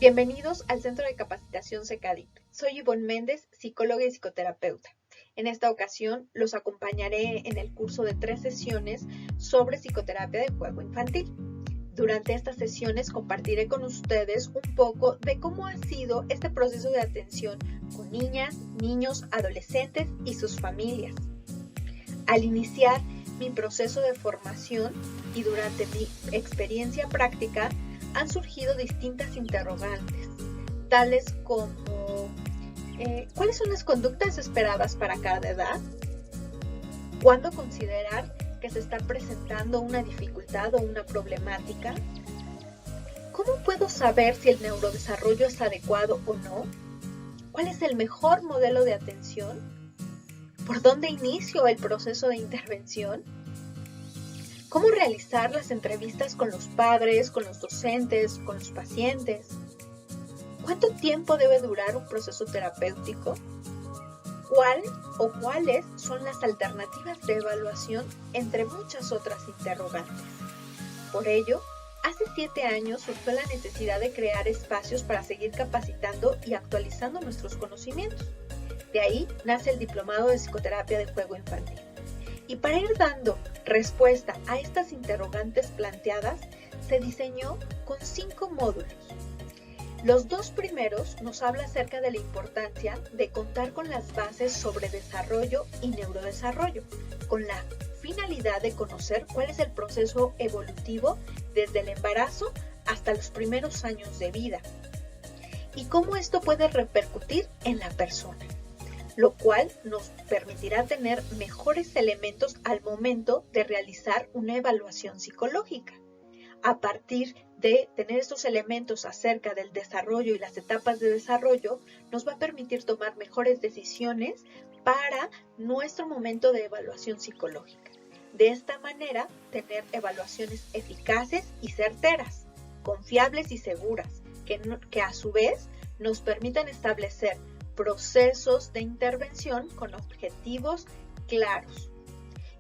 Bienvenidos al Centro de Capacitación CECADIT. Soy Ivonne Méndez, psicóloga y psicoterapeuta. En esta ocasión los acompañaré en el curso de 3 sesiones sobre psicoterapia de juego infantil. Durante estas sesiones compartiré con ustedes un poco de cómo ha sido este proceso de atención con niñas, niños, adolescentes y sus familias. Al iniciar mi proceso de formación y durante mi experiencia práctica, han surgido distintas interrogantes, tales como ¿cuáles son las conductas esperadas para cada edad? ¿Cuándo considerar que se está presentando una dificultad o una problemática? ¿Cómo puedo saber si el neurodesarrollo es adecuado o no? ¿Cuál es el mejor modelo de atención? ¿Por dónde inicio el proceso de intervención? ¿Cómo realizar las entrevistas con los padres, con los docentes, con los pacientes? ¿Cuánto tiempo debe durar un proceso terapéutico? ¿Cuál o cuáles son las alternativas de evaluación, entre muchas otras interrogantes? Por ello, hace 7 años surgió la necesidad de crear espacios para seguir capacitando y actualizando nuestros conocimientos. De ahí nace el Diplomado de Psicoterapia de Juego Infantil. Y para ir dando respuesta a estas interrogantes planteadas, se diseñó con 5 módulos. Los 2 primeros nos habla acerca de la importancia de contar con las bases sobre desarrollo y neurodesarrollo, con la finalidad de conocer cuál es el proceso evolutivo desde el embarazo hasta los primeros años de vida y cómo esto puede repercutir en la persona, lo cual nos permitirá tener mejores elementos al momento de realizar una evaluación psicológica. A partir de tener estos elementos acerca del desarrollo y las etapas de desarrollo, nos va a permitir tomar mejores decisiones para nuestro momento de evaluación psicológica. De esta manera, tener evaluaciones eficaces y certeras, confiables y seguras, que a su vez nos permitan establecer procesos de intervención con objetivos claros.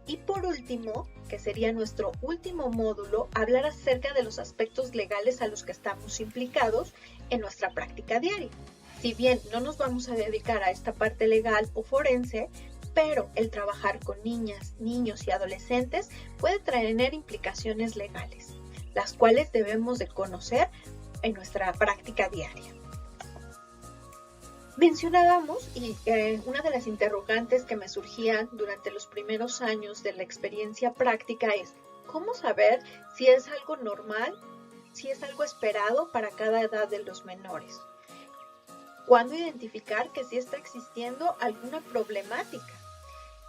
Y por último, que sería nuestro último módulo, hablar acerca de los aspectos legales a los que estamos implicados en nuestra práctica diaria. Si bien no nos vamos a dedicar a esta parte legal o forense, pero el trabajar con niñas, niños y adolescentes puede tener implicaciones legales, las cuales debemos de conocer en nuestra práctica diaria. Mencionábamos, y una de las interrogantes que me surgían durante los primeros años de la experiencia práctica es ¿cómo saber si es algo normal, si es algo esperado para cada edad de los menores? ¿Cuándo identificar que sí está existiendo alguna problemática?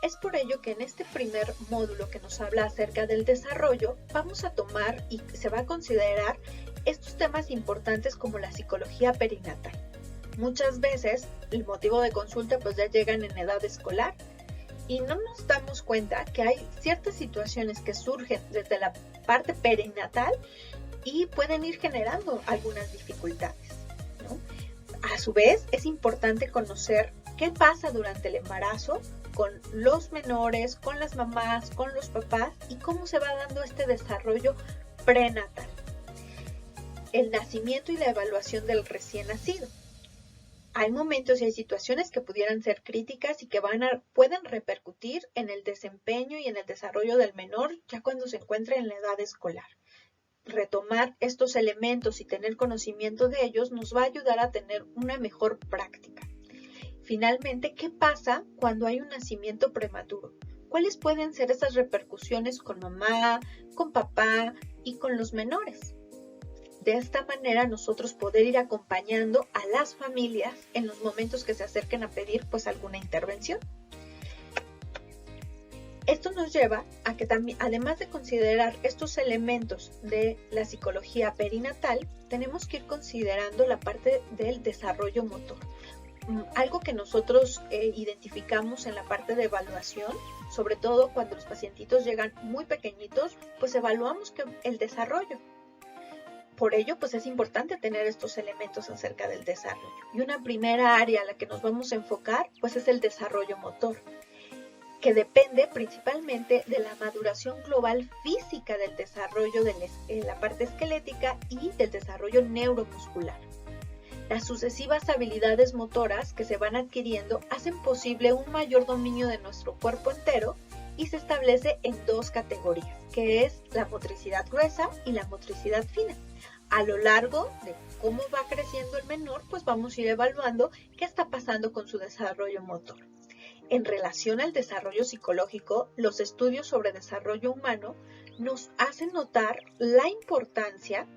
Es por ello que en este primer módulo que nos habla acerca del desarrollo, vamos a tomar y se va a considerar estos temas importantes como la psicología perinatal. Muchas veces el motivo de consulta pues ya llegan en edad escolar y no nos damos cuenta que hay ciertas situaciones que surgen desde la parte perinatal y pueden ir generando algunas dificultades, ¿no? A su vez es importante conocer qué pasa durante el embarazo con los menores, con las mamás, con los papás y cómo se va dando este desarrollo prenatal. El nacimiento y la evaluación del recién nacido. Hay momentos y hay situaciones que pudieran ser críticas y que pueden repercutir en el desempeño y en el desarrollo del menor ya cuando se encuentre en la edad escolar. Retomar estos elementos y tener conocimiento de ellos nos va a ayudar a tener una mejor práctica. Finalmente, ¿qué pasa cuando hay un nacimiento prematuro? ¿Cuáles pueden ser esas repercusiones con mamá, con papá y con los menores? De esta manera nosotros poder ir acompañando a las familias en los momentos que se acerquen a pedir pues alguna intervención. Esto nos lleva a que también, además de considerar estos elementos de la psicología perinatal, tenemos que ir considerando la parte del desarrollo motor. Algo que nosotros identificamos en la parte de evaluación, sobre todo cuando los pacientitos llegan muy pequeñitos, pues evaluamos el desarrollo. Por ello, pues es importante tener estos elementos acerca del desarrollo. Y una primera área a la que nos vamos a enfocar, pues es el desarrollo motor, que depende principalmente de la maduración global física del desarrollo de la parte esquelética y del desarrollo neuromuscular. Las sucesivas habilidades motoras que se van adquiriendo hacen posible un mayor dominio de nuestro cuerpo entero y se establece en dos categorías, que es la motricidad gruesa y la motricidad fina. A lo largo de cómo va creciendo el menor, pues vamos a ir evaluando qué está pasando con su desarrollo motor. En relación al desarrollo psicológico, los estudios sobre desarrollo humano nos hacen notar la importancia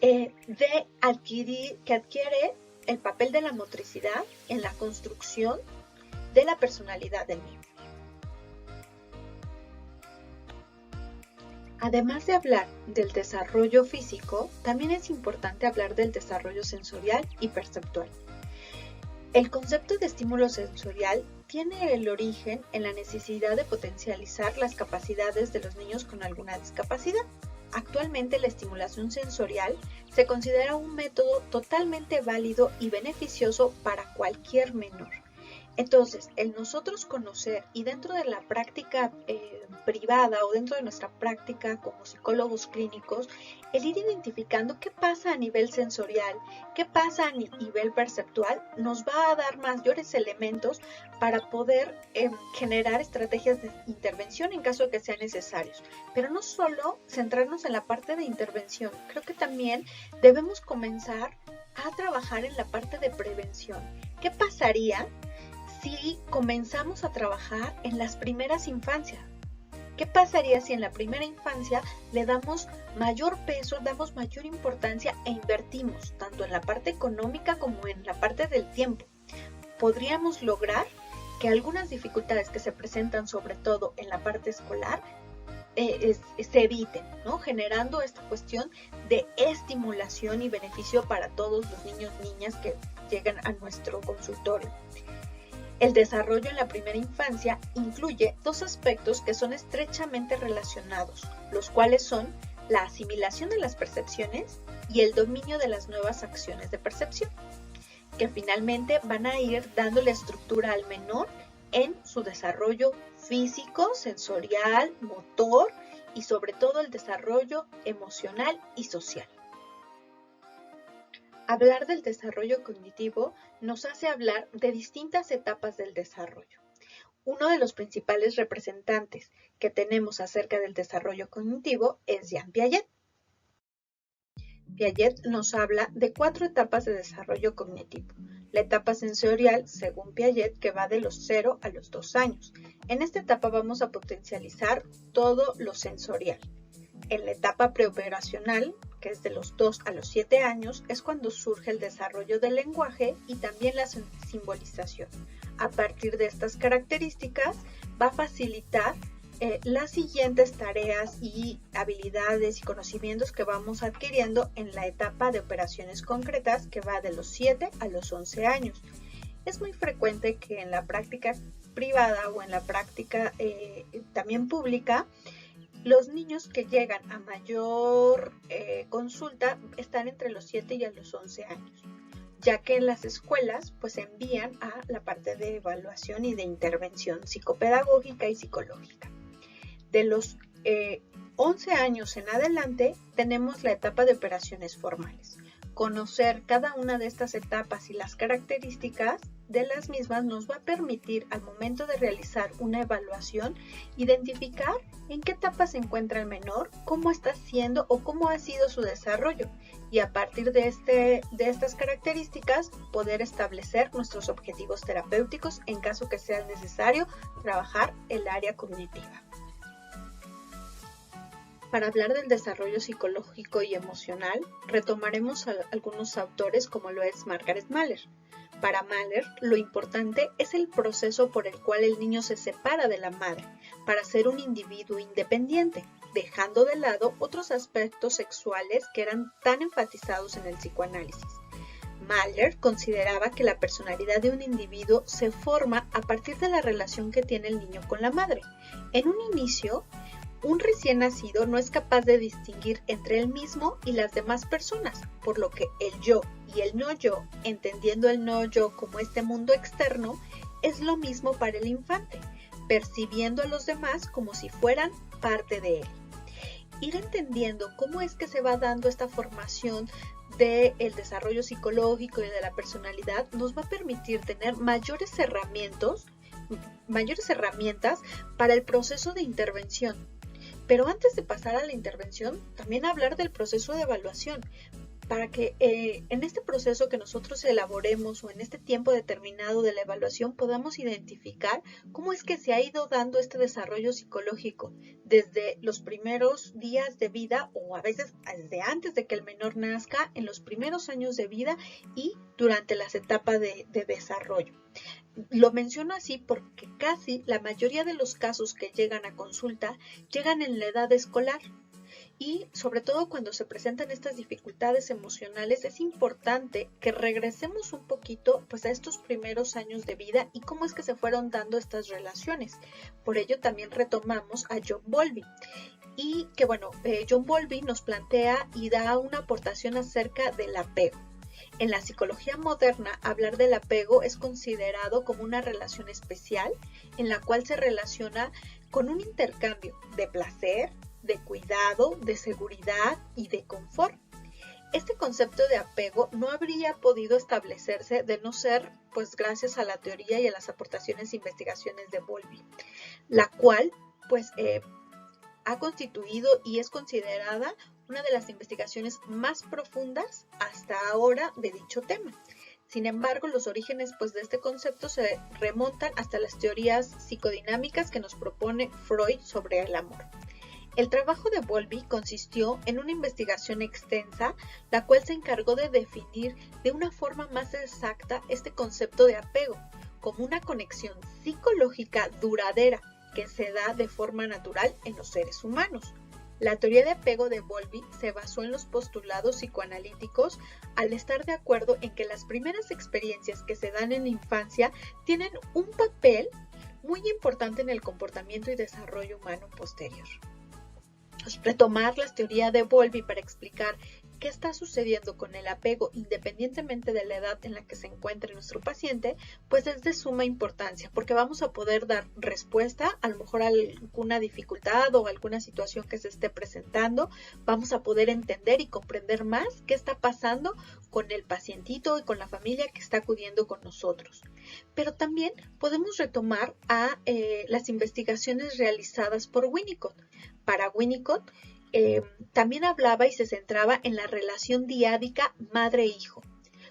que adquiere el papel de la motricidad en la construcción de la personalidad del niño. Además de hablar del desarrollo físico, también es importante hablar del desarrollo sensorial y perceptual. El concepto de estímulo sensorial tiene el origen en la necesidad de potencializar las capacidades de los niños con alguna discapacidad. Actualmente la estimulación sensorial se considera un método totalmente válido y beneficioso para cualquier menor. Entonces, el nosotros conocer y dentro de la práctica privada o dentro de nuestra práctica como psicólogos clínicos, el ir identificando qué pasa a nivel sensorial, qué pasa a nivel perceptual, nos va a dar mayores elementos para poder generar estrategias de intervención en caso de que sean necesarios. Pero no solo centrarnos en la parte de intervención, creo que también debemos comenzar a trabajar en la parte de prevención. ¿Qué pasaría si comenzamos a trabajar en las primeras infancias? ¿Qué pasaría si en la primera infancia le damos mayor peso, damos mayor importancia e invertimos tanto en la parte económica como en la parte del tiempo? Podríamos lograr que algunas dificultades que se presentan sobre todo en la parte escolar se eviten, ¿no? Generando esta cuestión de estimulación y beneficio para todos los niños y niñas que llegan a nuestro consultorio. El desarrollo en la primera infancia incluye dos aspectos que son estrechamente relacionados, los cuales son la asimilación de las percepciones y el dominio de las nuevas acciones de percepción, que finalmente van a ir dándole estructura al menor en su desarrollo físico, sensorial, motor y sobre todo el desarrollo emocional y social. Hablar del desarrollo cognitivo nos hace hablar de distintas etapas del desarrollo. Uno de los principales representantes que tenemos acerca del desarrollo cognitivo es Jean Piaget. Piaget nos habla de 4 etapas de desarrollo cognitivo. La etapa sensorial, según Piaget, que va de los 0 a los 2 años. En esta etapa vamos a potencializar todo lo sensorial. En la etapa preoperacional, que es de los 2 a los 7 años, es cuando surge el desarrollo del lenguaje y también la simbolización. A partir de estas características va a facilitar las siguientes tareas y habilidades y conocimientos que vamos adquiriendo en la etapa de operaciones concretas, que va de los 7 a los 11 años. Es muy frecuente que en la práctica privada o en la práctica también pública, los niños que llegan a mayor consulta están entre los 7 y a los 11 años, ya que en las escuelas pues envían a la parte de evaluación y de intervención psicopedagógica y psicológica. De los 11 años en adelante tenemos la etapa de operaciones formales. Conocer cada una de estas etapas y las características de las mismas nos va a permitir al momento de realizar una evaluación identificar en qué etapa se encuentra el menor, cómo está siendo o cómo ha sido su desarrollo y a partir de estas características poder establecer nuestros objetivos terapéuticos en caso que sea necesario trabajar el área cognitiva. Para hablar del desarrollo psicológico y emocional, retomaremos a algunos autores como lo es Margaret Mahler. Para Mahler, lo importante es el proceso por el cual el niño se separa de la madre para ser un individuo independiente, dejando de lado otros aspectos sexuales que eran tan enfatizados en el psicoanálisis. Mahler consideraba que la personalidad de un individuo se forma a partir de la relación que tiene el niño con la madre. En un inicio, un recién nacido no es capaz de distinguir entre él mismo y las demás personas, por lo que el yo y el no yo, entendiendo el no yo como este mundo externo, es lo mismo para el infante, percibiendo a los demás como si fueran parte de él. Ir entendiendo cómo es que se va dando esta formación del desarrollo psicológico y de la personalidad nos va a permitir tener mayores herramientas para el proceso de intervención. Pero antes de pasar a la intervención, también hablar del proceso de evaluación, para que en este proceso que nosotros elaboremos o en este tiempo determinado de la evaluación podamos identificar cómo es que se ha ido dando este desarrollo psicológico desde los primeros días de vida o a veces desde antes de que el menor nazca, en los primeros años de vida y durante las etapas de desarrollo. Lo menciono así porque casi la mayoría de los casos que llegan a consulta llegan en la edad escolar. Y sobre todo cuando se presentan estas dificultades emocionales, es importante que regresemos un poquito pues, a estos primeros años de vida y cómo es que se fueron dando estas relaciones. Por ello también retomamos a John Bowlby. Y que bueno, John Bowlby nos plantea y da una aportación acerca del apego. En la psicología moderna, hablar del apego es considerado como una relación especial en la cual se relaciona con un intercambio de placer, de cuidado, de seguridad y de confort. Este concepto de apego no habría podido establecerse de no ser pues gracias a la teoría y a las aportaciones e investigaciones de Bowlby, la cual pues ha constituido y es considerada una de las investigaciones más profundas hasta ahora de dicho tema. Sin embargo, los orígenes pues, de este concepto se remontan hasta las teorías psicodinámicas que nos propone Freud sobre el amor. El trabajo de Bowlby consistió en una investigación extensa, la cual se encargó de definir de una forma más exacta este concepto de apego, como una conexión psicológica duradera que se da de forma natural en los seres humanos. La teoría de apego de Bowlby se basó en los postulados psicoanalíticos al estar de acuerdo en que las primeras experiencias que se dan en la infancia tienen un papel muy importante en el comportamiento y desarrollo humano posterior. Retomar la teoría de Bowlby para explicar qué está sucediendo con el apego independientemente de la edad en la que se encuentre nuestro paciente, pues es de suma importancia porque vamos a poder dar respuesta a lo mejor a alguna dificultad o alguna situación que se esté presentando, vamos a poder entender y comprender más qué está pasando con el pacientito y con la familia que está acudiendo con nosotros. Pero también podemos retomar a las investigaciones realizadas por Winnicott. Para Winnicott, también hablaba y se centraba en la relación diádica madre-hijo,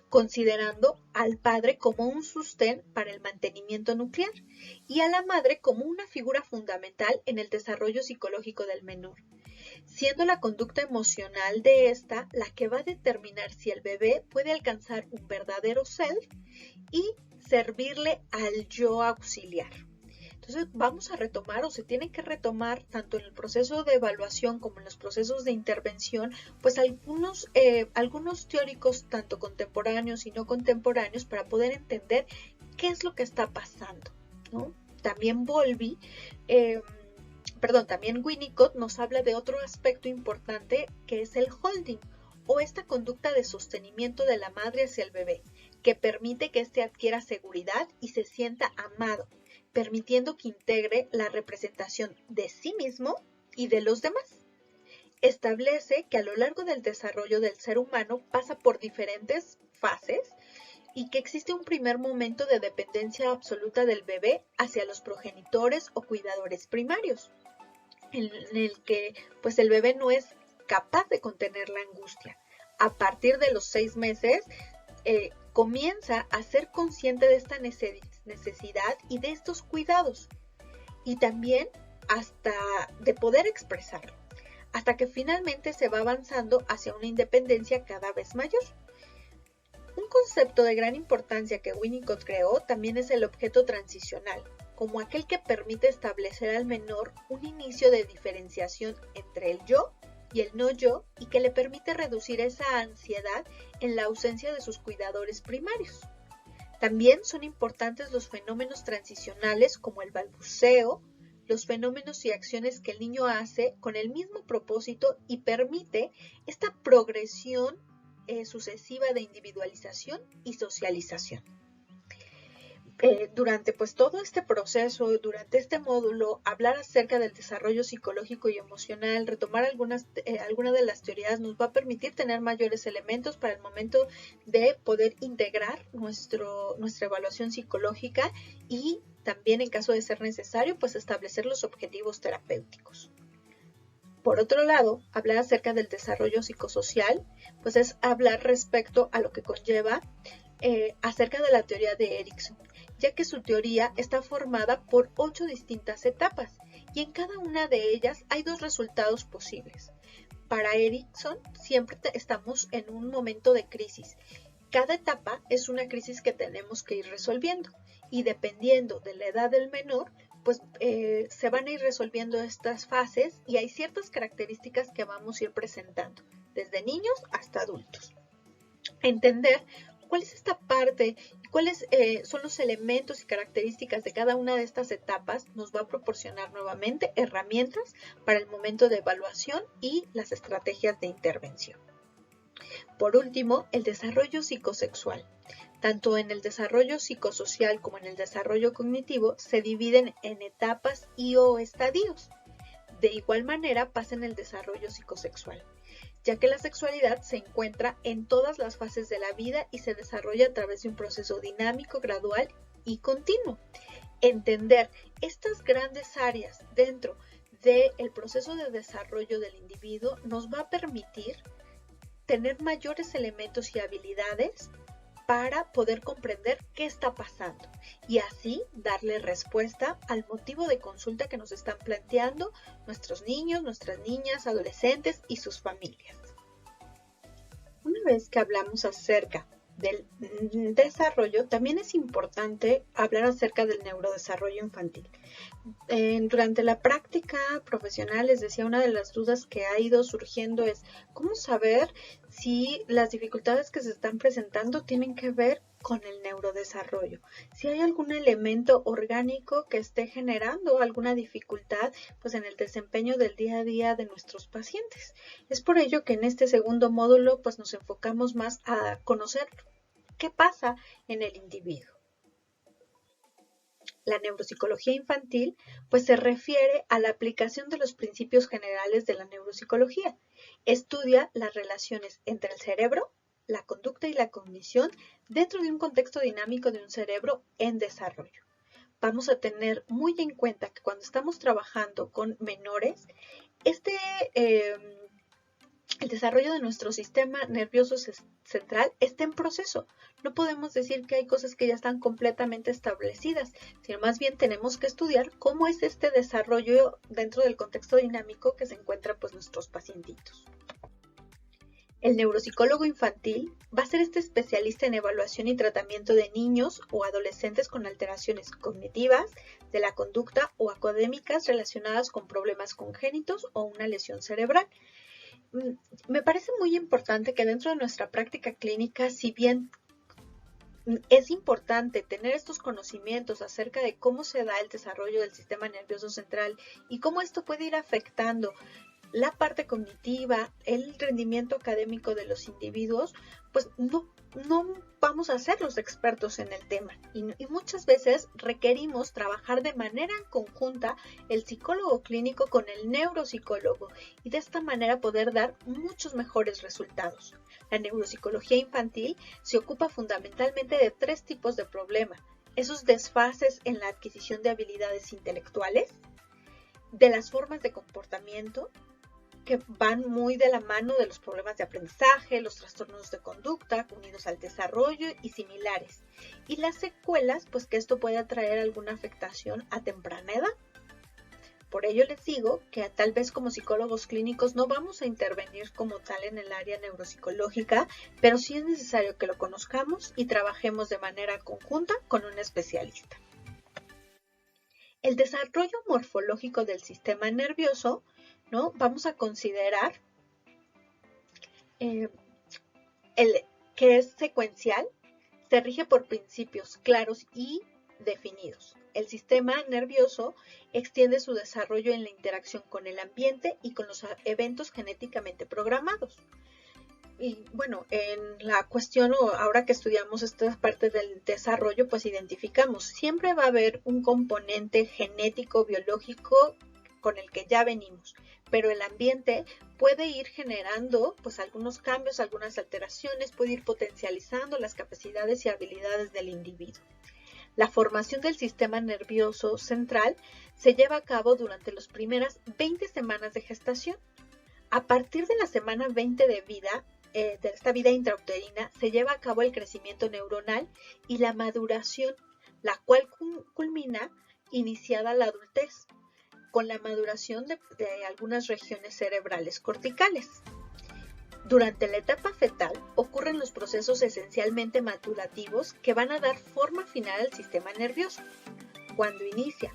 considerando al padre como un sostén para el mantenimiento nuclear y a la madre como una figura fundamental en el desarrollo psicológico del menor, siendo la conducta emocional de esta la que va a determinar si el bebé puede alcanzar un verdadero self y servirle al yo auxiliar. Entonces vamos a retomar o se tiene que retomar tanto en el proceso de evaluación como en los procesos de intervención, pues algunos teóricos tanto contemporáneos y no contemporáneos para poder entender qué es lo que está pasando, ¿no? También también Winnicott nos habla de otro aspecto importante que es el holding o esta conducta de sostenimiento de la madre hacia el bebé, que permite que éste adquiera seguridad y se sienta amado, permitiendo que integre la representación de sí mismo y de los demás. Establece que a lo largo del desarrollo del ser humano pasa por diferentes fases y que existe un primer momento de dependencia absoluta del bebé hacia los progenitores o cuidadores primarios, en el que pues el bebé no es capaz de contener la angustia. A partir de los 6 meses, comienza a ser consciente de esta necesidad y de estos cuidados y también hasta de poder expresarlo, hasta que finalmente se va avanzando hacia una independencia cada vez mayor. Un concepto de gran importancia que Winnicott creó también es el objeto transicional, como aquel que permite establecer al menor un inicio de diferenciación entre el yo y el no yo y que le permite reducir esa ansiedad en la ausencia de sus cuidadores primarios. También son importantes los fenómenos transicionales como el balbuceo, los fenómenos y acciones que el niño hace con el mismo propósito y permite esta progresión sucesiva de individualización y socialización. durante pues todo este proceso, durante este módulo, hablar acerca del desarrollo psicológico y emocional, retomar algunas de las teorías nos va a permitir tener mayores elementos para el momento de poder integrar nuestra evaluación psicológica y también en caso de ser necesario pues establecer los objetivos terapéuticos. Por otro lado, hablar acerca del desarrollo psicosocial pues es hablar respecto a lo que conlleva acerca de la teoría de Erikson, ya que su teoría está formada por 8 distintas etapas y en cada una de ellas hay 2 resultados posibles. Para Erikson siempre estamos en un momento de crisis. Cada etapa es una crisis que tenemos que ir resolviendo y dependiendo de la edad del menor, pues se van a ir resolviendo estas fases y hay ciertas características que vamos a ir presentando, desde niños hasta adultos. Entender cuál es esta parte y cuáles son los elementos y características de cada una de estas etapas nos va a proporcionar nuevamente herramientas para el momento de evaluación y las estrategias de intervención. Por último, el desarrollo psicosexual. Tanto en el desarrollo psicosocial como en el desarrollo cognitivo se dividen en etapas y o estadios. De igual manera pasa en el desarrollo psicosexual, ya que la sexualidad se encuentra en todas las fases de la vida y se desarrolla a través de un proceso dinámico, gradual y continuo. Entender estas grandes áreas dentro del proceso de desarrollo del individuo nos va a permitir tener mayores elementos y habilidades para poder comprender qué está pasando y así darle respuesta al motivo de consulta que nos están planteando nuestros niños, nuestras niñas, adolescentes y sus familias. Una vez que hablamos acerca del desarrollo, también es importante hablar acerca del neurodesarrollo infantil. Durante la práctica profesional, les decía, una de las dudas que ha ido surgiendo es cómo saber si las dificultades que se están presentando tienen que ver con el neurodesarrollo, si hay algún elemento orgánico que esté generando alguna dificultad pues en el desempeño del día a día de nuestros pacientes. Es por ello que en este segundo módulo pues nos enfocamos más a conocer qué pasa en el individuo. La neuropsicología infantil pues se refiere a la aplicación de los principios generales de la neuropsicología. Estudia las relaciones entre el cerebro, la conducta y la cognición dentro de un contexto dinámico de un cerebro en desarrollo. Vamos a tener muy en cuenta que cuando estamos trabajando con menores, el desarrollo de nuestro sistema nervioso central está en proceso. No podemos decir que hay cosas que ya están completamente establecidas, sino más bien tenemos que estudiar cómo es este desarrollo dentro del contexto dinámico que se encuentran pues nuestros pacientitos. El neuropsicólogo infantil va a ser este especialista en evaluación y tratamiento de niños o adolescentes con alteraciones cognitivas, de la conducta o académicas relacionadas con problemas congénitos o una lesión cerebral. Me parece muy importante que dentro de nuestra práctica clínica, si bien es importante tener estos conocimientos acerca de cómo se da el desarrollo del sistema nervioso central y cómo esto puede ir afectando la parte cognitiva, el rendimiento académico de los individuos, pues no vamos a ser los expertos en el tema y muchas veces requerimos trabajar de manera conjunta el psicólogo clínico con el neuropsicólogo y de esta manera poder dar muchos mejores resultados. La neuropsicología infantil se ocupa fundamentalmente de 3 tipos de problemas: esos desfases en la adquisición de habilidades intelectuales, de las formas de comportamiento que van muy de la mano de los problemas de aprendizaje, los trastornos de conducta unidos al desarrollo y similares, y las secuelas, pues que esto puede traer alguna afectación a temprana edad. Por ello les digo que tal vez como psicólogos clínicos no vamos a intervenir como tal en el área neuropsicológica, pero sí es necesario que lo conozcamos y trabajemos de manera conjunta con un especialista. El desarrollo morfológico del sistema nervioso, ¿no? Vamos a considerar que es secuencial, se rige por principios claros y definidos. El sistema nervioso extiende su desarrollo en la interacción con el ambiente y con los eventos genéticamente programados. Y bueno, en la cuestión, o ahora que estudiamos esta parte del desarrollo, pues identificamos, siempre va a haber un componente genético, biológico con el que ya venimos, pero el ambiente puede ir generando pues algunos cambios, algunas alteraciones, puede ir potencializando las capacidades y habilidades del individuo. La formación del sistema nervioso central se lleva a cabo durante las primeras 20 semanas de gestación. A partir de la semana 20 de vida, de esta vida intrauterina, se lleva a cabo el crecimiento neuronal y la maduración, la cual culmina iniciada la adultez, con la maduración de algunas regiones cerebrales corticales. Durante la etapa fetal ocurren los procesos esencialmente madurativos que van a dar forma final al sistema nervioso. Cuando inicia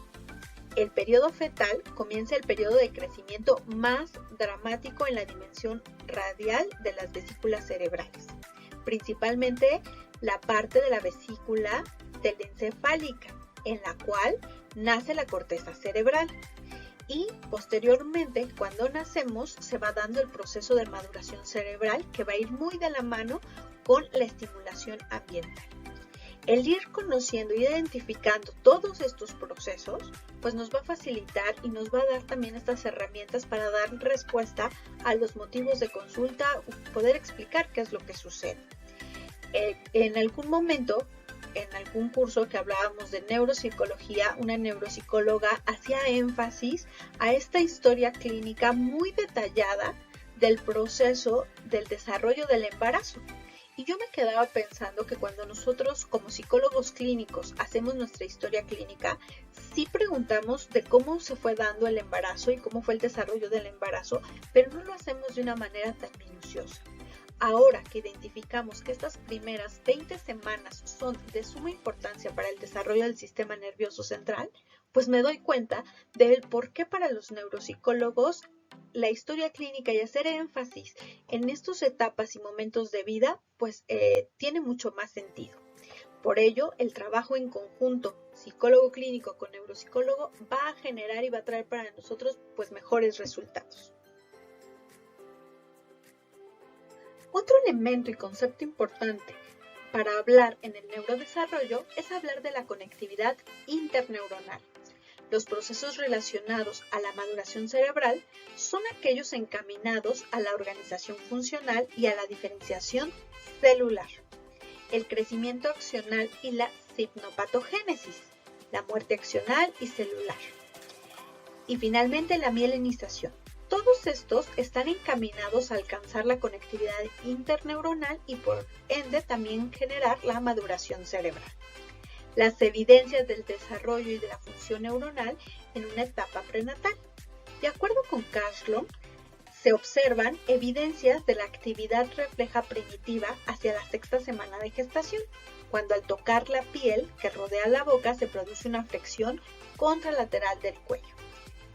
el periodo fetal, comienza el periodo de crecimiento más dramático en la dimensión radial de las vesículas cerebrales, principalmente la parte de la vesícula telencefálica, en la cual nace la corteza cerebral. Y posteriormente, cuando nacemos, se va dando el proceso de maduración cerebral que va a ir muy de la mano con la estimulación ambiental. El ir conociendo e identificando todos estos procesos, pues nos va a facilitar y nos va a dar también estas herramientas para dar respuesta a los motivos de consulta, poder explicar qué es lo que sucede. En algún momento, en algún curso que hablábamos de neuropsicología, una neuropsicóloga hacía énfasis a esta historia clínica muy detallada del proceso del desarrollo del embarazo. Y yo me quedaba pensando que cuando nosotros como psicólogos clínicos hacemos nuestra historia clínica, sí preguntamos de cómo se fue dando el embarazo y cómo fue el desarrollo del embarazo, pero no lo hacemos de una manera tan minuciosa. Ahora que identificamos que estas primeras 20 semanas son de suma importancia para el desarrollo del sistema nervioso central, pues me doy cuenta del por qué para los neuropsicólogos la historia clínica y hacer énfasis en estas etapas y momentos de vida, pues tiene mucho más sentido. Por ello, el trabajo en conjunto, psicólogo clínico con neuropsicólogo, va a generar y va a traer para nosotros pues mejores resultados. Otro elemento y concepto importante para hablar en el neurodesarrollo es hablar de la conectividad interneuronal. Los procesos relacionados a la maduración cerebral son aquellos encaminados a la organización funcional y a la diferenciación celular, el crecimiento axonal y la sinaptogénesis, la muerte axonal y celular, y finalmente la mielinización. Todos estos están encaminados a alcanzar la conectividad interneuronal y por ende también generar la maduración cerebral. Las evidencias del desarrollo y de la función neuronal en una etapa prenatal. De acuerdo con Caslow, se observan evidencias de la actividad refleja primitiva hacia la sexta semana de gestación, cuando al tocar la piel que rodea la boca se produce una flexión contralateral del cuello.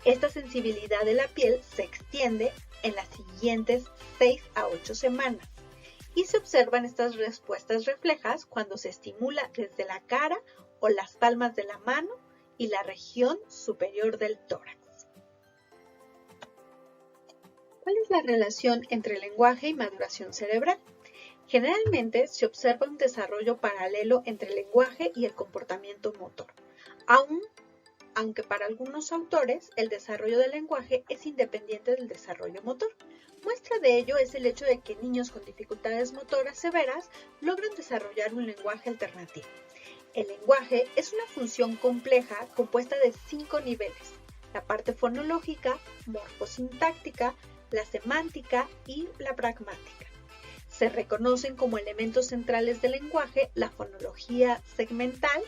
Esta sensibilidad de la piel se extiende en las siguientes 6 a 8 semanas y se observan estas respuestas reflejas cuando se estimula desde la cara o las palmas de la mano y la región superior del tórax. ¿Cuál es la relación entre lenguaje y maduración cerebral? Generalmente se observa un desarrollo paralelo entre el lenguaje y el comportamiento motor, aunque para algunos autores el desarrollo del lenguaje es independiente del desarrollo motor. Muestra de ello es el hecho de que niños con dificultades motoras severas logran desarrollar un lenguaje alternativo. El lenguaje es una función compleja compuesta de 5 niveles: la parte fonológica, morfosintáctica, la semántica y la pragmática. Se reconocen como elementos centrales del lenguaje la fonología segmental,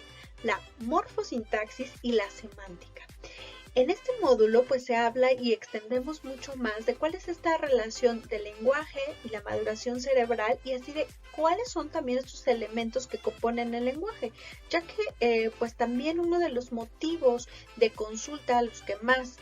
la morfosintaxis y la semántica. En este módulo pues se habla y extendemos mucho más de cuál es esta relación del lenguaje y la maduración cerebral y así de cuáles son también estos elementos que componen el lenguaje, ya que pues también uno de los motivos de consulta a los que más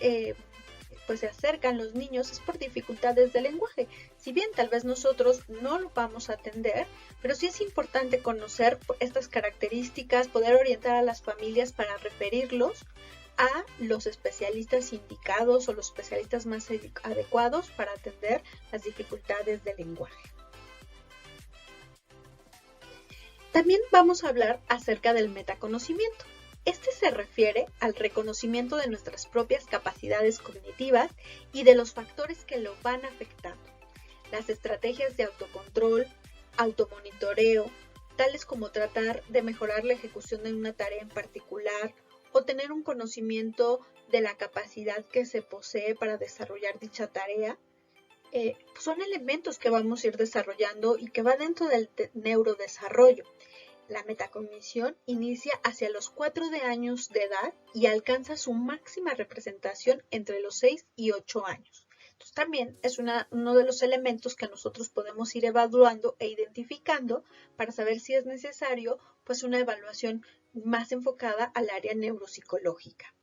pues se acercan los niños es por dificultades de lenguaje. Si bien tal vez nosotros no lo vamos a atender, pero sí es importante conocer estas características, poder orientar a las familias para referirlos a los especialistas indicados o los especialistas más adecuados para atender las dificultades del lenguaje. También vamos a hablar acerca del metaconocimiento. Este se refiere al reconocimiento de nuestras propias capacidades cognitivas y de los factores que lo van afectando. Las estrategias de autocontrol, automonitoreo, tales como tratar de mejorar la ejecución de una tarea en particular o tener un conocimiento de la capacidad que se posee para desarrollar dicha tarea, son elementos que vamos a ir desarrollando y que va dentro del neurodesarrollo. La metacognición inicia hacia los 4 años de edad y alcanza su máxima representación entre los 6 y 8 años. Entonces, también es uno de los elementos que nosotros podemos ir evaluando e identificando para saber si es necesario pues, una evaluación más enfocada al área neuropsicológica.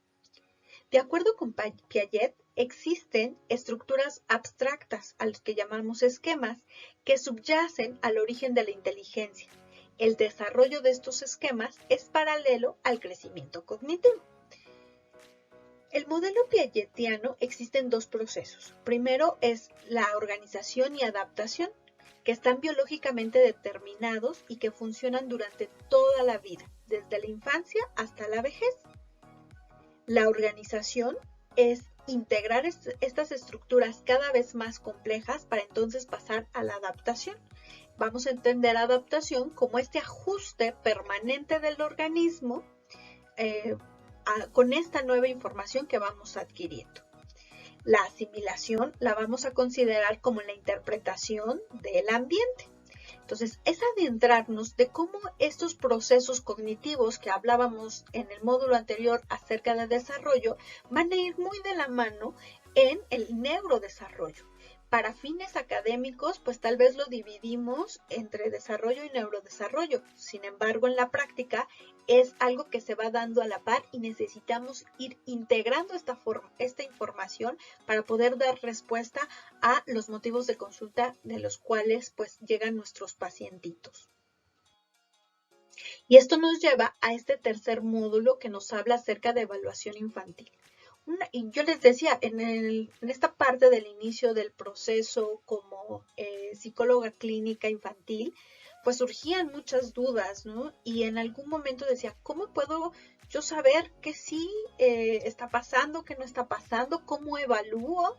De acuerdo con Piaget, existen estructuras abstractas, a los que llamamos esquemas, que subyacen al origen de la inteligencia. El desarrollo de estos esquemas es paralelo al crecimiento cognitivo. El modelo piagetiano existe en dos procesos. Primero es la organización y adaptación, que están biológicamente determinados y que funcionan durante toda la vida, desde la infancia hasta la vejez. La organización es integrar estas estructuras cada vez más complejas para entonces pasar a la adaptación. Vamos a entender adaptación como este ajuste permanente del organismo con esta nueva información que vamos adquiriendo. La asimilación la vamos a considerar como la interpretación del ambiente. Entonces, es adentrarnos de cómo estos procesos cognitivos que hablábamos en el módulo anterior acerca del desarrollo van a ir muy de la mano en el neurodesarrollo. Para fines académicos, pues tal vez lo dividimos entre desarrollo y neurodesarrollo. Sin embargo, en la práctica es algo que se va dando a la par y necesitamos ir integrando esta información para poder dar respuesta a los motivos de consulta de los cuales pues llegan nuestros pacientitos. Y esto nos lleva a este tercer módulo que nos habla acerca de evaluación infantil. Y yo les decía, en esta parte del inicio del proceso como psicóloga clínica infantil, pues surgían muchas dudas, ¿no? Y en algún momento decía, ¿cómo puedo yo saber qué sí está pasando, qué no está pasando? ¿Cómo evalúo?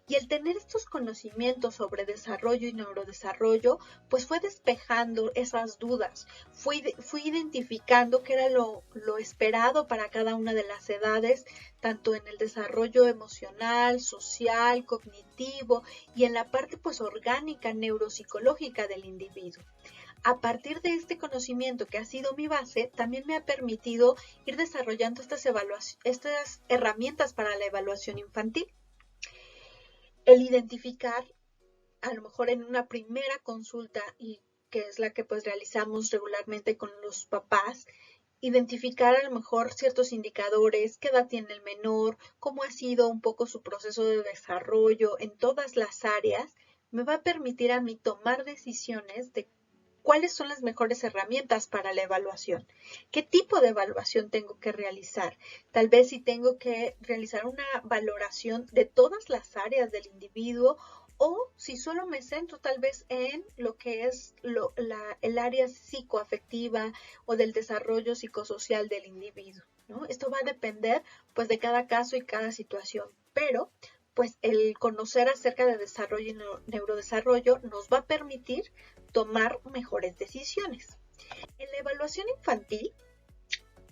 Y el tener estos conocimientos sobre desarrollo y neurodesarrollo, pues fue despejando esas dudas. Fui identificando qué era lo esperado para cada una de las edades, tanto en el desarrollo emocional, social, cognitivo y en la parte pues orgánica, neuropsicológica del individuo. A partir de este conocimiento que ha sido mi base, también me ha permitido ir desarrollando estas herramientas para la evaluación infantil. El identificar, a lo mejor en una primera consulta, y que es la que pues realizamos regularmente con los papás, identificar a lo mejor ciertos indicadores, qué edad tiene el menor, cómo ha sido un poco su proceso de desarrollo en todas las áreas, me va a permitir a mí tomar decisiones de cuáles son las mejores herramientas para la evaluación, qué tipo de evaluación tengo que realizar. Tal vez si tengo que realizar una valoración de todas las áreas del individuo o si solo me centro tal vez en lo que es el área psicoafectiva o del desarrollo psicosocial del individuo, ¿no? Esto va a depender pues de cada caso y cada situación, pero pues el conocer acerca de desarrollo y neurodesarrollo nos va a permitir tomar mejores decisiones. En la evaluación infantil,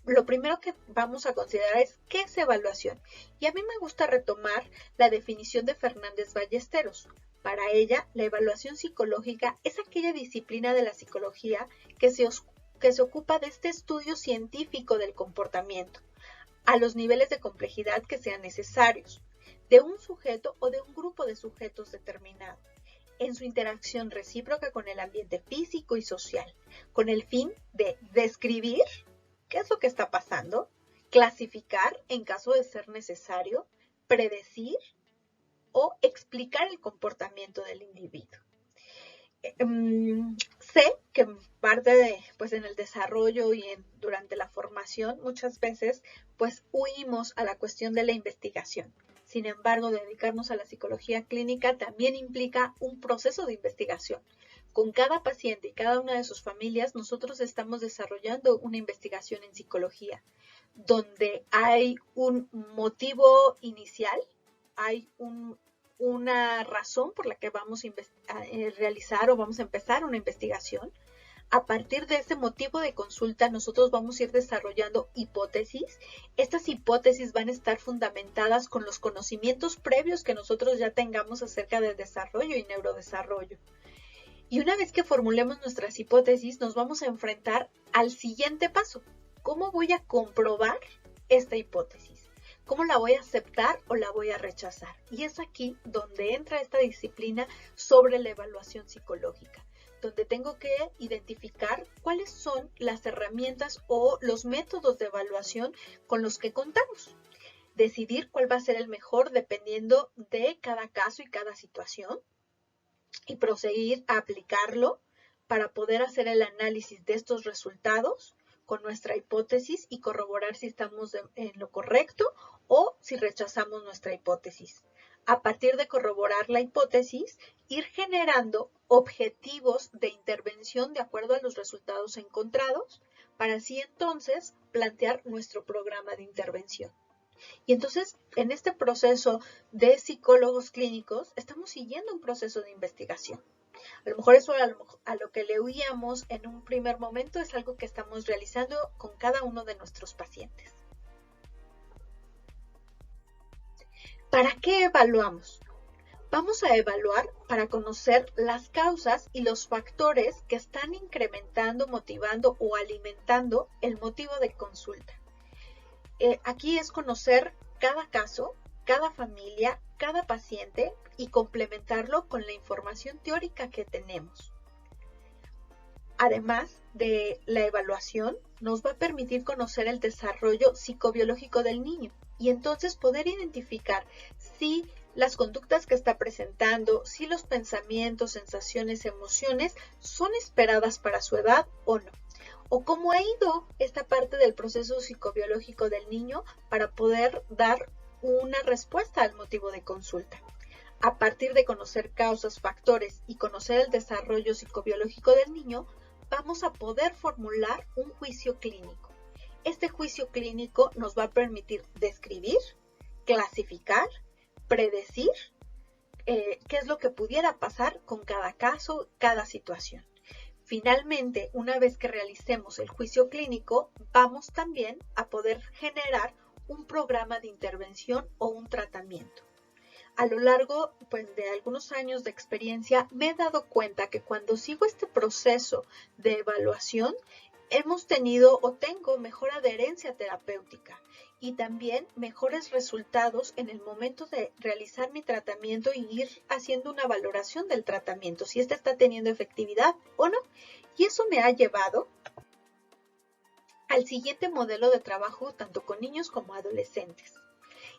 lo primero que vamos a considerar es qué es evaluación. Y a mí me gusta retomar la definición de Fernández Ballesteros. Para ella, la evaluación psicológica es aquella disciplina de la psicología que se ocupa de este estudio científico del comportamiento, a los niveles de complejidad que sean necesarios, de un sujeto o de un grupo de sujetos determinado, en su interacción recíproca con el ambiente físico y social, con el fin de describir qué es lo que está pasando, clasificar en caso de ser necesario, predecir o explicar el comportamiento del individuo. Sé que parte de, pues en el desarrollo y durante la formación muchas veces pues huimos a la cuestión de la investigación. Sin embargo, dedicarnos a la psicología clínica también implica un proceso de investigación, Con cada paciente y cada una de sus familias, nosotros estamos desarrollando una investigación en psicología, donde hay un motivo inicial, hay una razón por la que vamos a realizar o vamos a empezar una investigación. A partir de ese motivo de consulta, nosotros vamos a ir desarrollando hipótesis. Estas hipótesis van a estar fundamentadas con los conocimientos previos que nosotros ya tengamos acerca del desarrollo y neurodesarrollo. Y una vez que formulemos nuestras hipótesis, nos vamos a enfrentar al siguiente paso. ¿Cómo voy a comprobar esta hipótesis? ¿Cómo la voy a aceptar o la voy a rechazar? Y es aquí donde entra esta disciplina sobre la evaluación psicológica, donde tengo que identificar cuáles son las herramientas o los métodos de evaluación con los que contamos. Decidir cuál va a ser el mejor dependiendo de cada caso y cada situación y proseguir a aplicarlo para poder hacer el análisis de estos resultados con nuestra hipótesis y corroborar si estamos en lo correcto o si rechazamos nuestra hipótesis. A partir de corroborar la hipótesis, ir generando objetivos de intervención de acuerdo a los resultados encontrados, para así entonces plantear nuestro programa de intervención. Y entonces, en este proceso de psicólogos clínicos, estamos siguiendo un proceso de investigación. A lo mejor eso a lo que le oíamos en un primer momento es algo que estamos realizando con cada uno de nuestros pacientes. ¿Para qué evaluamos? Vamos a evaluar para conocer las causas y los factores que están incrementando, motivando o alimentando el motivo de consulta. Aquí es conocer cada caso, cada familia, cada paciente y complementarlo con la información teórica que tenemos. Además de la evaluación, nos va a permitir conocer el desarrollo psicobiológico del niño y entonces poder identificar si las conductas que está presentando, si los pensamientos, sensaciones, emociones son esperadas para su edad o no. O cómo ha ido esta parte del proceso psicobiológico del niño para poder dar una respuesta al motivo de consulta. A partir de conocer causas, factores y conocer el desarrollo psicobiológico del niño, vamos a poder formular un juicio clínico. Este juicio clínico nos va a permitir describir, clasificar, predecir qué es lo que pudiera pasar con cada caso, cada situación. Finalmente, una vez que realicemos el juicio clínico, vamos también a poder generar un programa de intervención o un tratamiento. A lo largo de algunos años de experiencia me he dado cuenta que cuando sigo este proceso de evaluación, hemos tenido o tengo mejor adherencia terapéutica y también mejores resultados en el momento de realizar mi tratamiento y ir haciendo una valoración del tratamiento, si este está teniendo efectividad o no. Y eso me ha llevado al siguiente modelo de trabajo tanto con niños como adolescentes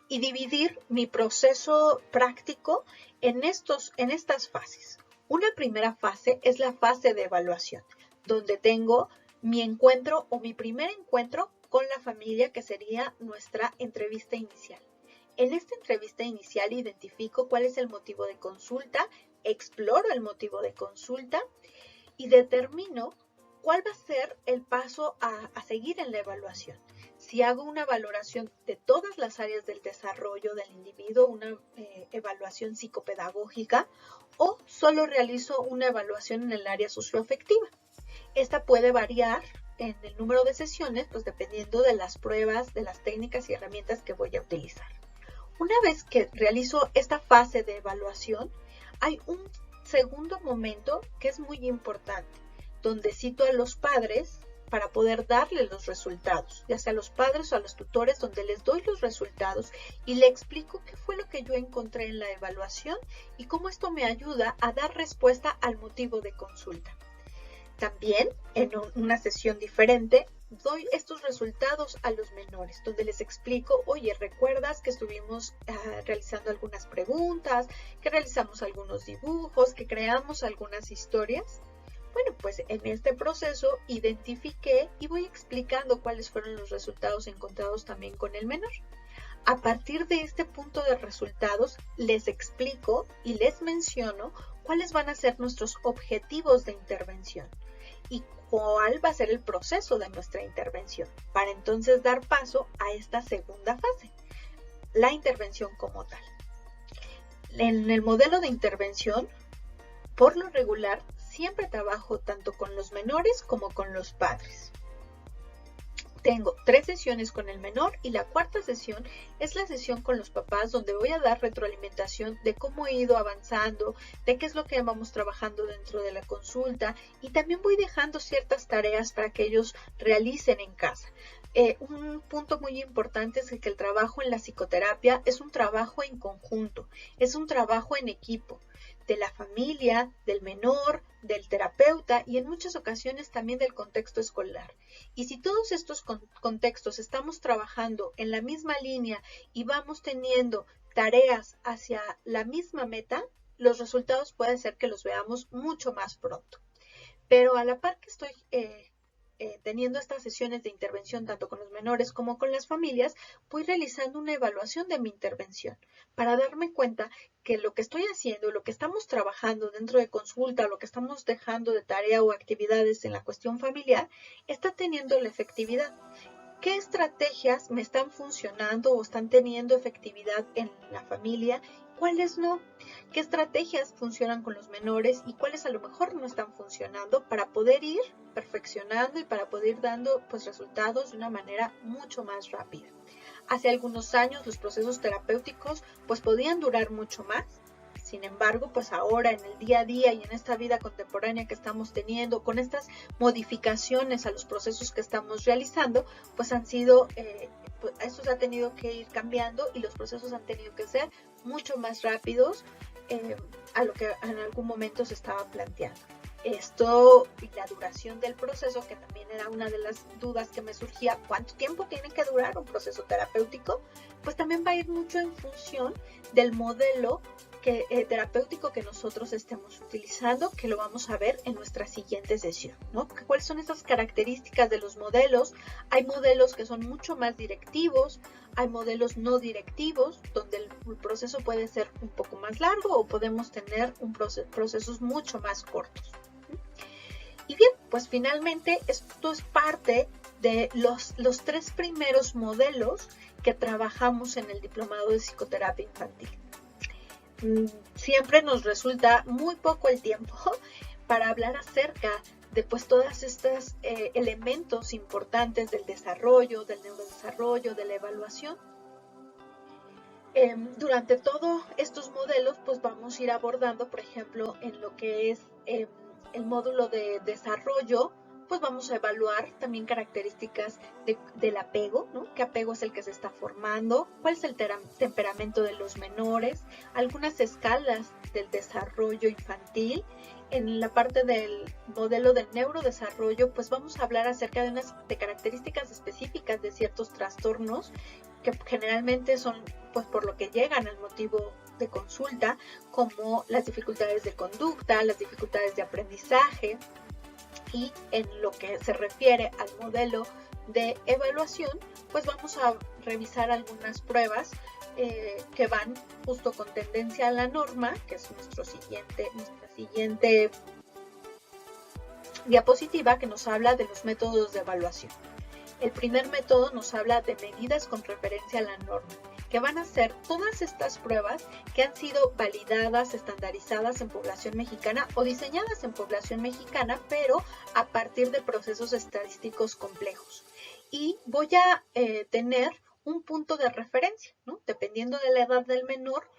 y dividir mi proceso práctico en estas fases. Una primera fase es la fase de evaluación, donde tengo mi encuentro o mi primer encuentro con la familia, que sería nuestra entrevista inicial. En esta entrevista inicial identifico cuál es el motivo de consulta, exploro el motivo de consulta y determino cuál va a ser el paso a seguir en la evaluación. Si hago una valoración de todas las áreas del desarrollo del individuo, una evaluación psicopedagógica, o solo realizo una evaluación en el área socioafectiva. Esta puede variar en el número de sesiones, pues dependiendo de las pruebas, de las técnicas y herramientas que voy a utilizar. Una vez que realizo esta fase de evaluación, hay un segundo momento que es muy importante, donde cito a los padres para poder darles los resultados, ya sea a los padres o a los tutores, donde les doy los resultados y le explico qué fue lo que yo encontré en la evaluación y cómo esto me ayuda a dar respuesta al motivo de consulta. También, en una sesión diferente, doy estos resultados a los menores, donde les explico, oye, ¿recuerdas que estuvimos realizando algunas preguntas, que realizamos algunos dibujos, que creamos algunas historias? Bueno, pues en este proceso identifiqué y voy explicando cuáles fueron los resultados encontrados también con el menor. A partir de este punto de resultados, les explico y les menciono cuáles van a ser nuestros objetivos de intervención y cuál va a ser el proceso de nuestra intervención, para entonces dar paso a esta segunda fase, la intervención como tal. En el modelo de intervención, por lo regular, siempre trabajo tanto con los menores como con los padres. Tengo 3 sesiones con el menor y la cuarta sesión es la sesión con los papás, donde voy a dar retroalimentación de cómo he ido avanzando, de qué es lo que vamos trabajando dentro de la consulta, y también voy dejando ciertas tareas para que ellos realicen en casa. Un punto muy importante es que el trabajo en la psicoterapia es un trabajo en conjunto, es un trabajo en equipo, de la familia, del menor, del terapeuta y en muchas ocasiones también del contexto escolar. Y si todos estos contextos estamos trabajando en la misma línea y vamos teniendo tareas hacia la misma meta, los resultados puede ser que los veamos mucho más pronto. Pero a la par que estoy teniendo estas sesiones de intervención tanto con los menores como con las familias, voy realizando una evaluación de mi intervención para darme cuenta que lo que estoy haciendo, lo que estamos trabajando dentro de consulta, lo que estamos dejando de tarea o actividades en la cuestión familiar, está teniendo la efectividad. ¿Qué estrategias me están funcionando o están teniendo efectividad en la familia? ¿Cuáles no? ¿Qué estrategias funcionan con los menores y cuáles a lo mejor no están funcionando para poder ir perfeccionando y para poder ir dando resultados de una manera mucho más rápida? Hace algunos años los procesos terapéuticos podían durar mucho más. Sin embargo, ahora en el día a día y en esta vida contemporánea que estamos teniendo, con estas modificaciones a los procesos que estamos realizando, han sido, esto se ha tenido que ir cambiando y los procesos han tenido que ser mucho más rápidos a lo que en algún momento se estaba planteando. Esto y la duración del proceso, que también era una de las dudas que me surgía, ¿cuánto tiempo tiene que durar un proceso terapéutico? También va a ir mucho en función del modelo terapéutico que nosotros estemos utilizando, que lo vamos a ver en nuestra siguiente sesión, ¿no? ¿Cuáles son estas características de los modelos? Hay modelos que son mucho más directivos, hay modelos no directivos, donde el proceso puede ser un poco más largo o podemos tener procesos mucho más cortos. Y bien, finalmente esto es parte de los 3 primeros modelos que trabajamos en el diplomado de psicoterapia infantil. Siempre nos resulta muy poco el tiempo para hablar acerca de todos estos elementos importantes del desarrollo, del neurodesarrollo, de la evaluación. Durante todos estos modelos vamos a ir abordando, por ejemplo, en lo que es el módulo de desarrollo, vamos a evaluar también características del apego, ¿no? ¿Qué apego es el que se está formando? ¿Cuál es el temperamento de los menores? Algunas escalas del desarrollo infantil. En la parte del modelo del neurodesarrollo, vamos a hablar acerca de características específicas de ciertos trastornos que generalmente son por lo que llegan al motivo de consulta, como las dificultades de conducta, las dificultades de aprendizaje. Y en lo que se refiere al modelo de evaluación, vamos a revisar algunas pruebas que van justo con tendencia a la norma, que es nuestra siguiente diapositiva, que nos habla de los métodos de evaluación. El primer método nos habla de medidas con referencia a la norma, que van a ser todas estas pruebas que han sido validadas, estandarizadas en población mexicana o diseñadas en población mexicana, pero a partir de procesos estadísticos complejos. Y voy a tener un punto de referencia, ¿no? Dependiendo de la edad del menor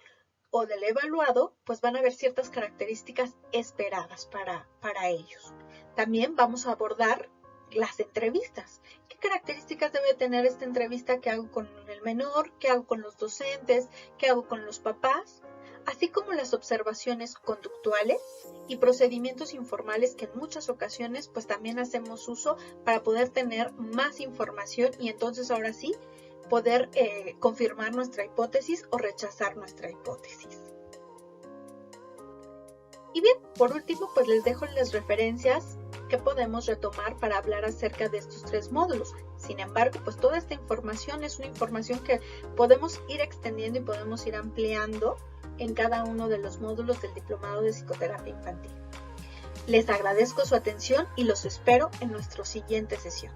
o del evaluado, van a haber ciertas características esperadas para ellos. También vamos a abordar las entrevistas. ¿Qué características debe tener esta entrevista? ¿Qué hago con el menor? ¿Qué hago con los docentes? ¿Qué hago con los papás? Así como las observaciones conductuales y procedimientos informales que en muchas ocasiones también hacemos uso para poder tener más información y entonces ahora sí poder confirmar nuestra hipótesis o rechazar nuestra hipótesis. Y bien, por último, les dejo las referencias que podemos retomar para hablar acerca de estos 3 módulos. Sin embargo, toda esta información es una información que podemos ir extendiendo y podemos ir ampliando en cada uno de los módulos del Diplomado de Psicoterapia Infantil. Les agradezco su atención y los espero en nuestra siguiente sesión.